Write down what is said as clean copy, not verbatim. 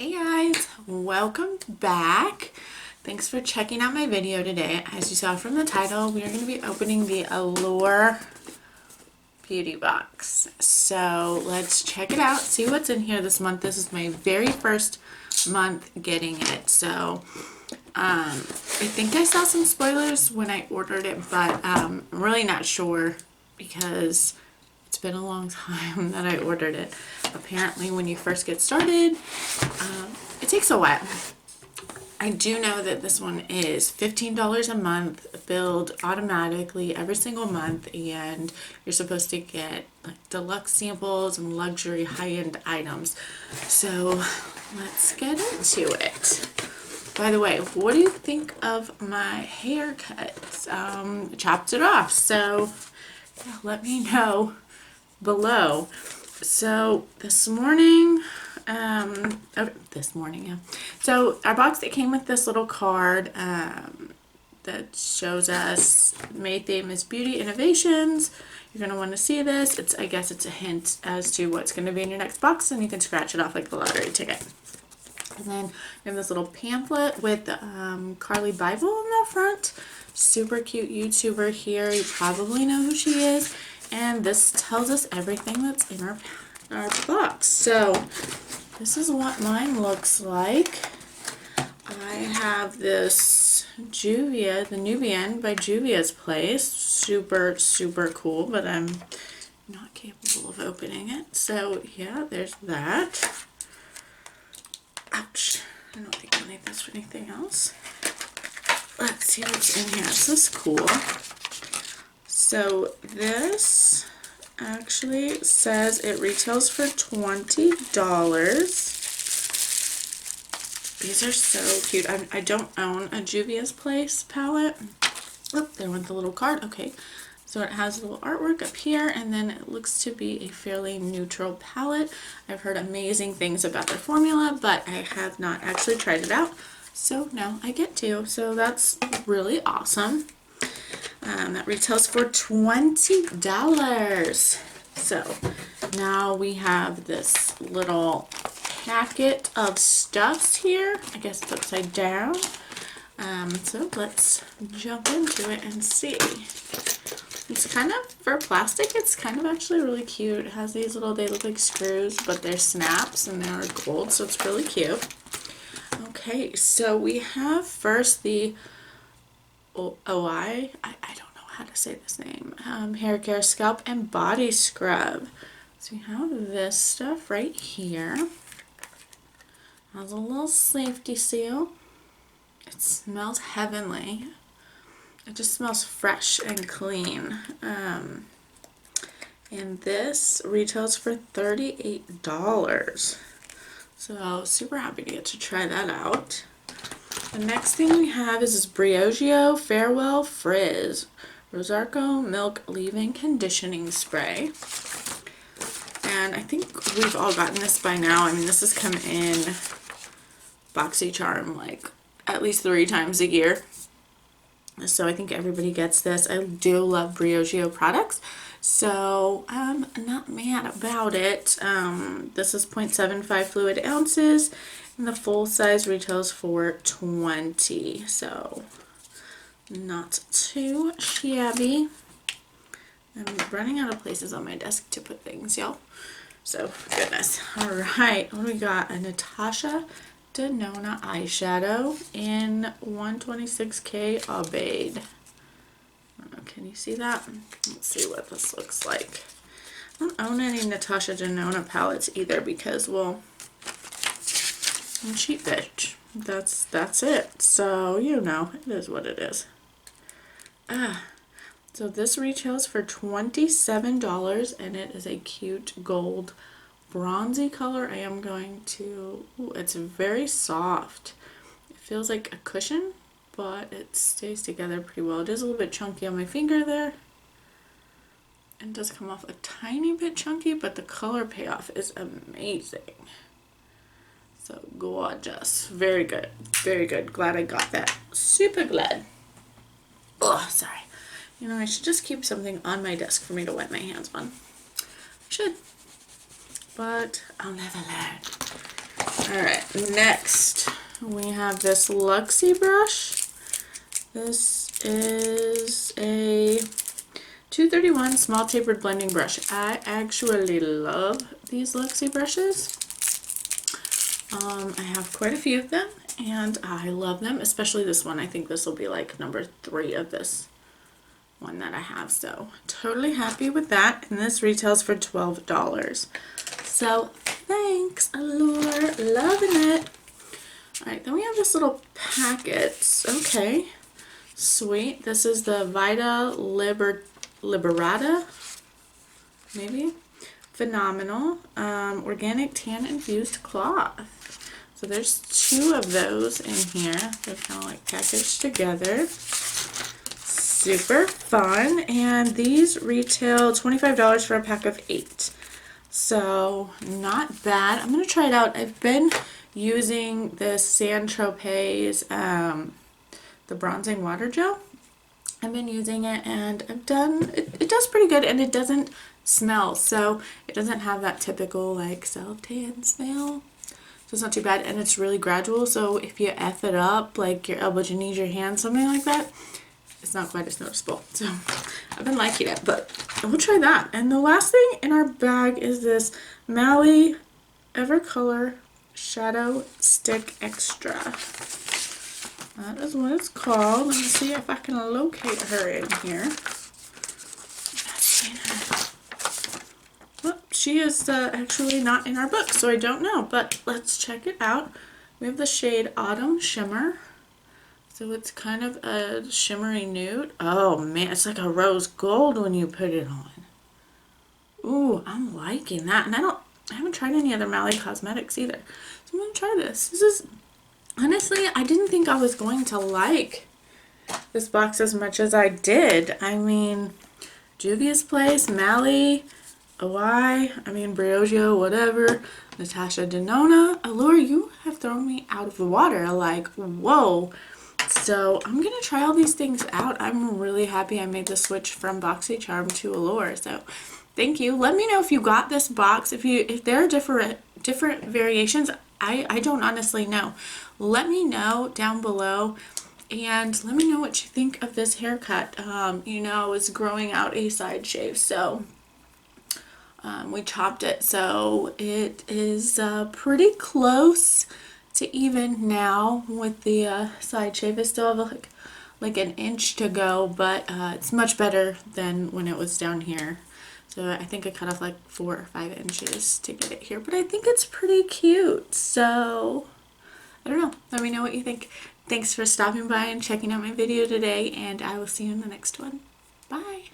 Hey guys, welcome back. Thanks for checking out my video today. As you saw from the title, we are going to be opening the Allure beauty box. So let's check it out, see what's in here this month. This is my very first month getting it. So I think I saw some spoilers when I ordered it, but I'm really not sure because it's been a long time that I ordered it. Apparently when you first get started, it takes a while. I do know that this one is $15 a month, billed automatically every single month, and you're supposed to get like deluxe samples and luxury high-end items. So let's get into it. By the way, what do you think of my haircut? Chopped it off, so yeah, let me know below. So this morning, yeah. So our box, it came with this little card that shows us May theme is beauty innovations. You're gonna want to see this. I guess it's a hint as to what's going to be in your next box, and you can scratch it off like the lottery ticket. And then we have this little pamphlet with Carly Bible in the front. Super cute YouTuber here. You probably know who she is. And this tells us everything that's in our box. So this is what mine looks like. I have this Juvia, the Nubian by Juvia's Place. Super, super cool, but I'm not capable of opening it. So yeah, there's that. Ouch. I don't think I'll need this for anything else. Let's see what's in here. This is cool. So this actually says it retails for $20. These are so cute. I don't own a Juvia's Place palette. Oh, there went the little card. Okay. So it has a little artwork up here, and then it looks to be a fairly neutral palette. I've heard amazing things about their formula, but I have not actually tried it out. So now I get to. So that's really awesome. That retails for $20. So now we have this little packet of stuffs here. I guess it's upside down. So let's jump into it and see. It's kind of, for plastic, it's kind of actually really cute. It has these little, they look like screws, but they're snaps and they're gold, so it's really cute. Okay, so we have first the I don't know how to say this name, hair care, scalp, and body scrub. So we have this stuff right here. It has a little safety seal. It smells heavenly. It just smells fresh and clean. And this retails for $38. So super happy to get to try that out. The next thing we have is this Briogeo Farewell Frizz Rosarco Milk Leave-In Conditioning Spray. And I think we've all gotten this by now. I mean, this has come in BoxyCharm like at least 3 times a year. So I think everybody gets this. I do love Briogeo products, so I'm not mad about it. This is 0.75 fluid ounces, and the full size retails for $20. So not too shabby. I'm running out of places on my desk to put things, y'all. So goodness. All right, what do we got? A Natasha Denona eyeshadow in 126K Aubade. Can you see that? Let's see what this looks like. I don't own any Natasha Denona palettes either because, well, I'm a cheap bitch. That's it. So, you know, it is what it is. So this retails for $27, and it is a cute gold bronzy color. I am going to, ooh, it's very soft. It feels like a cushion, but it stays together pretty well. It is a little bit chunky on my finger there. And does come off a tiny bit chunky, but the color payoff is amazing. So gorgeous. Very good. Very good. Glad I got that. Super glad. Oh, sorry. You know, I should just keep something on my desk for me to wipe my hands on. I should. But I'll never learn. Alright, next we have this Luxie brush. This is a 231 small tapered blending brush. I actually love these Luxie brushes. I have quite a few of them and I love them, especially this one. I think this will be like number 3 of this one that I have, so totally happy with that. And this retails for $12. So thanks, Allure, loving it. Alright, then we have this little packets. Okay, sweet. This is the Vita Liberata, maybe? Phenomenal. Organic tan infused cloth. So there's 2 of those in here. They're kind of like packaged together. Super fun. And these retail $25 for a pack of 8. So not bad. I'm going to try it out. I've been using this Saint-Tropez, the bronzing water gel. I've been using it and I've done, it does pretty good and it doesn't smell. So it doesn't have that typical like self-tan smell. So it's not too bad and it's really gradual. So if you F it up, like your elbows, your knees, your hands, something like that, it's not quite as noticeable. So I've been liking it, but we'll try that. And the last thing in our bag is this Mally Evercolor Shadow Stick Extra. That is what it's called. Let me see if I can locate her in here. Well, she is actually not in our book, so I don't know, but let's check it out. We have the shade Autumn Shimmer. So it's kind of a shimmery nude. Oh man, it's like a rose gold when you put it on. Ooh, I'm liking that. And I haven't tried any other Mally Cosmetics either. So I'm gonna try this. This is, honestly, I didn't think I was going to like this box as much as I did. I mean, Juvia's Place, Mally, OI, Briogeo, whatever, Natasha Denona, Allure, you have thrown me out of the water. Like, whoa. So I'm going to try all these things out. I'm really happy I made the switch from BoxyCharm to Allure. So thank you. Let me know if you got this box. If there are different variations. I don't honestly know. Let me know down below and let me know what you think of this haircut. You know, it's growing out a side shave, so we chopped it, so it is pretty close to even now with the side shave. I still have like an inch to go, but it's much better than when it was down here. So I think I cut off like 4 or 5 inches to get it here, but I think it's pretty cute. So I don't know. Let me know what you think. Thanks for stopping by and checking out my video today, and I will see you in the next one. Bye.